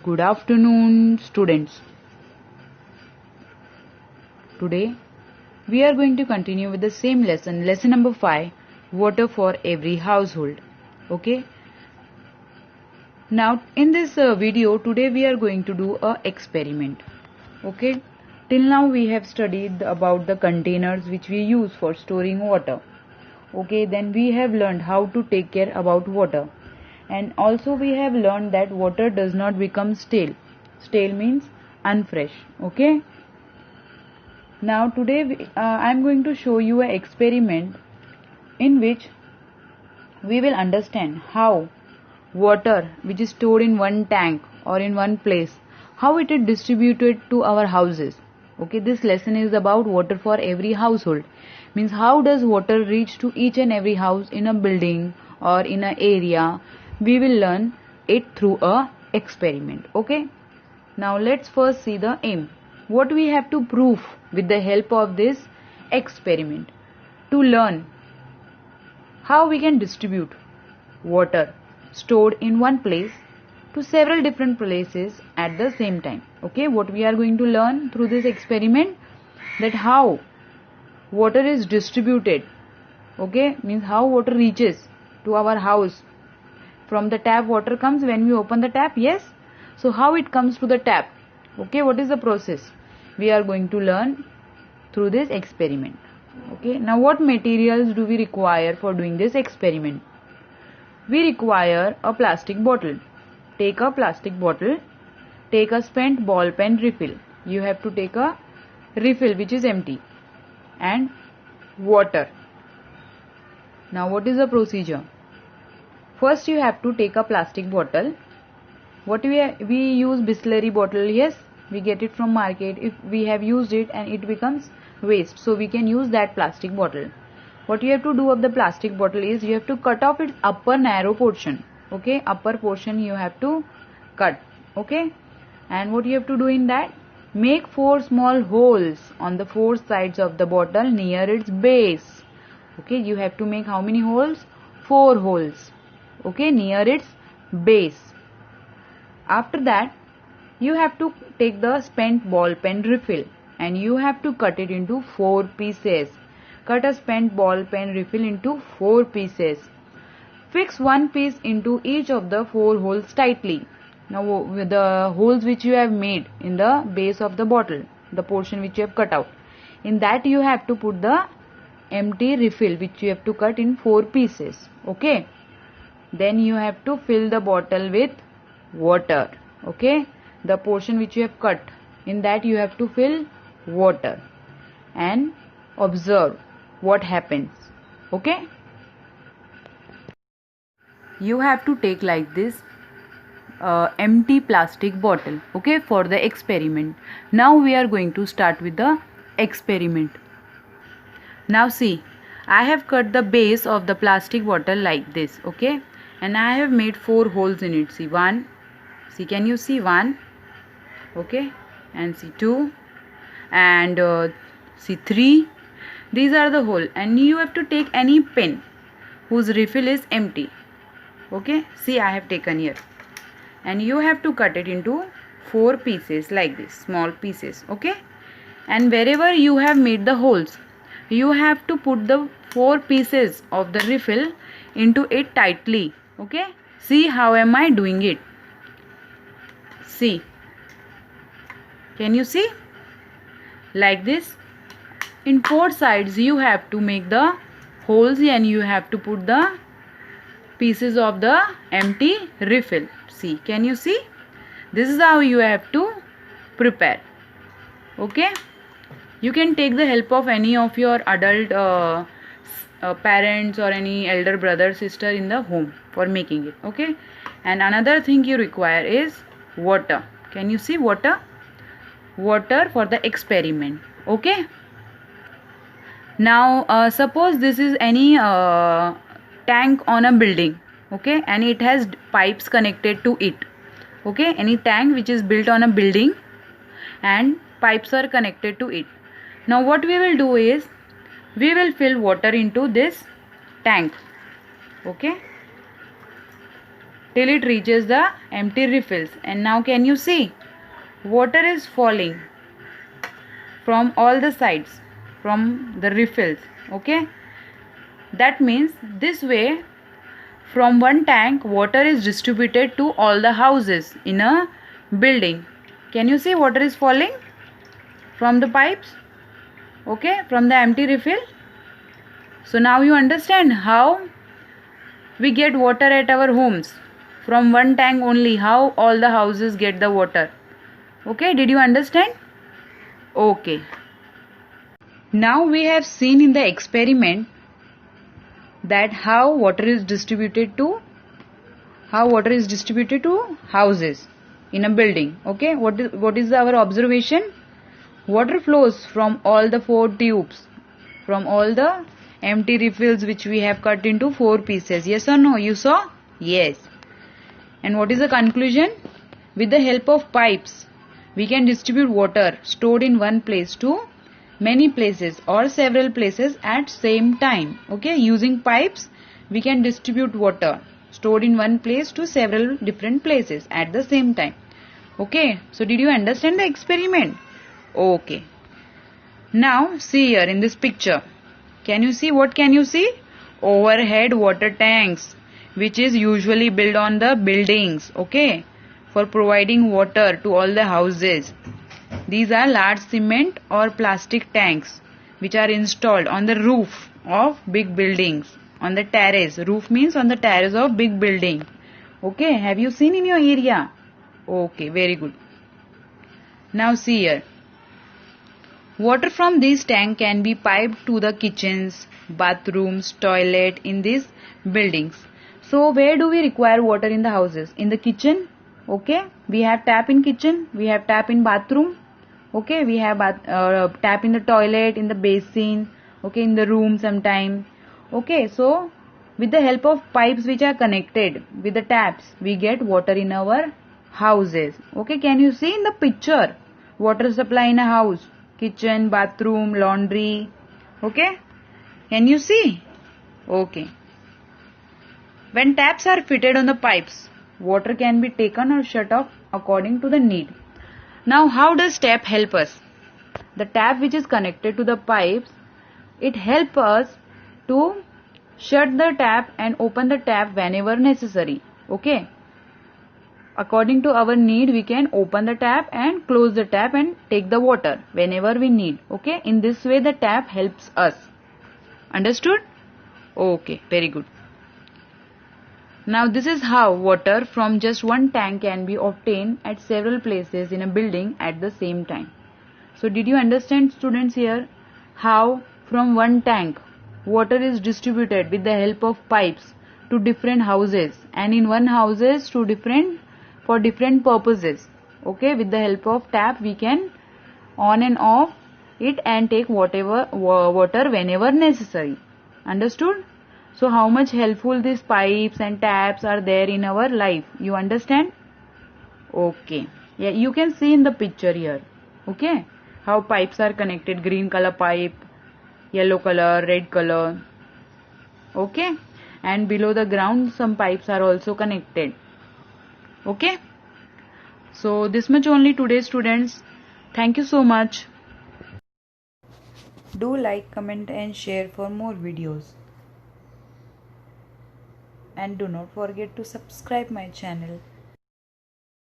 Good afternoon, students. Today we are going to continue with the same lesson, lesson number 5, water for every household. Okay. Now in this video today we are going to do a experiment. Okay. Till now we have studied about the containers which we use for storing water. Okay, then we have learned how to take care about water, and also we have learned that water does not become stale. Stale means unfresh. Okay. Now today I am going to show you an experiment in which we will understand how water which is stored in one tank or in one place, how it is distributed to our houses. Okay, this lesson is about water for every household. Means how does water reach to each and every house in a building or in an area. We will learn it through a experiment. Okay. Now let's first see the aim. What we have to prove with the help of this experiment. To learn how we can distribute water stored in one place to several different places at the same time. Okay, what we are going to learn through this experiment, that how water is distributed. Okay, means how water reaches to our house. From the tap water comes when we open the tap, yes. So how it comes to the tap. Okay, what is the process? We are going to learn through this experiment. Okay, now what materials do we require for doing this experiment? We require a plastic bottle. Take a plastic bottle. Take a spent ball pen refill. You have to take a refill which is empty. And water. Now what is the procedure? First you have to take a plastic bottle. What we use Bisleri bottle, yes, we get it from market. If we have used it and it becomes waste, so we can use that plastic bottle. What you have to do of the plastic bottle is you have to cut off its upper narrow portion. Okay, upper portion you have to cut. Okay, and what you have to do in that, make 4 small holes on the 4 sides of the bottle near its base. Okay, you have to make how many holes? 4 holes. Okay, near its base. After that, you have to take the spent ball pen refill and you have to cut it into 4 pieces. Cut a spent ball pen refill into 4 pieces. Fix one piece into each of the 4 holes tightly. Now with the holes which you have made in the base of the bottle, the portion which you have cut out, in that you have to put the empty refill which you have to cut in 4 pieces. Okay. Then you have to fill the bottle with water. Okay. The portion which you have cut, in that you have to fill water and observe what happens. Okay. You have to take like this empty plastic bottle, okay, for the experiment. Now we are going to start with the experiment. Now see, I have cut the base of the plastic bottle like this, okay, and I have made 4 holes in it. See, 1, see, can you see 1? Okay, and see 2, and see 3. These are the hole, and you have to take any pen whose refill is empty. Okay, see, I have taken here, and you have to cut it into 4 pieces like this, small pieces. Okay, and wherever you have made the holes, you have to put the 4 pieces of the refill into it tightly. Okay, see how am I doing it. See, can you see? Like this. In 4 sides you have to make the holes and you have to put the pieces of the empty refill. See, can you see? This is how you have to prepare. Okay, you can take the help of any of your adult parents or any elder brother, sister in the home for making it. Okay, and another thing you require is water. Can you see water? Water for the experiment. Okay, now suppose this is any tank on a building. Okay, and it has pipes connected to it. Okay, any tank which is built on a building and pipes are connected to it. Now what we will do is we will fill water into this tank. Okay, till it reaches the empty refills. And now can you see? Water is falling from all the sides from the refills. Okay, that means this way from one tank water is distributed to all the houses in a building. Can you see water is falling from the pipes? Okay, from the empty refill. So now you understand how we get water at our homes from one tank only, how all the houses get the water. Okay, did you understand? Okay. Now we have seen in the experiment that how water is distributed to houses in a building. Okay, what is our observation? Water flows from all the 4 tubes, from all the empty refills which we have cut into 4 pieces. Yes or no? You saw? Yes. And what is the conclusion? With the help of pipes, we can distribute water stored in one place to many places or several places at same time. Okay, using pipes we can distribute water stored in one place to several different places at the same time. Okay, so did you understand the experiment? Okay. Now see here in this picture. Can you see? What can you see? Overhead water tanks, which is usually built on the buildings. Okay, for providing water to all the houses. These are large cement or plastic tanks which are installed on the roof of big buildings, on the terrace. Roof means on the terrace of big building. Okay, have you seen in your area? Okay, very good. Now see here. Water from this tank can be piped to the kitchens, bathrooms, toilet in these buildings. So where do we require water in the houses? In the kitchen. Okay, we have tap in kitchen, we have tap in bathroom. Okay, we have tap in the toilet, in the basin. Okay, in the room sometime. Okay, so with the help of pipes which are connected with the taps, we get water in our houses. Okay, can you see in the picture water supply in a house? Kitchen, bathroom, laundry. Okay, can you see? Okay. When taps are fitted on the pipes, water can be taken or shut off according to the need. Now how does tap help us? The tap which is connected to the pipes, it helps us to shut the tap and open the tap whenever necessary. Okay. According to our need, we can open the tap and close the tap and take the water whenever we need. Okay, in this way the tap helps us. Understood? Okay, very good. Now this is how water from just one tank can be obtained at several places in a building at the same time. So did you understand, students, here how from one tank water is distributed with the help of pipes to different houses, and in one houses to for different purposes. Okay, with the help of tap we can on and off it and take water whenever necessary. Understood? So how much helpful these pipes and taps are there in our life, you understand? Okay, yeah, you can see in the picture here. Okay, how pipes are connected, green color pipe, yellow color, red color. Okay, and below the ground some pipes are also connected. Okay, so this much only today, students. Thank you so much. Do like, comment and share for more videos, and do not forget to subscribe my channel.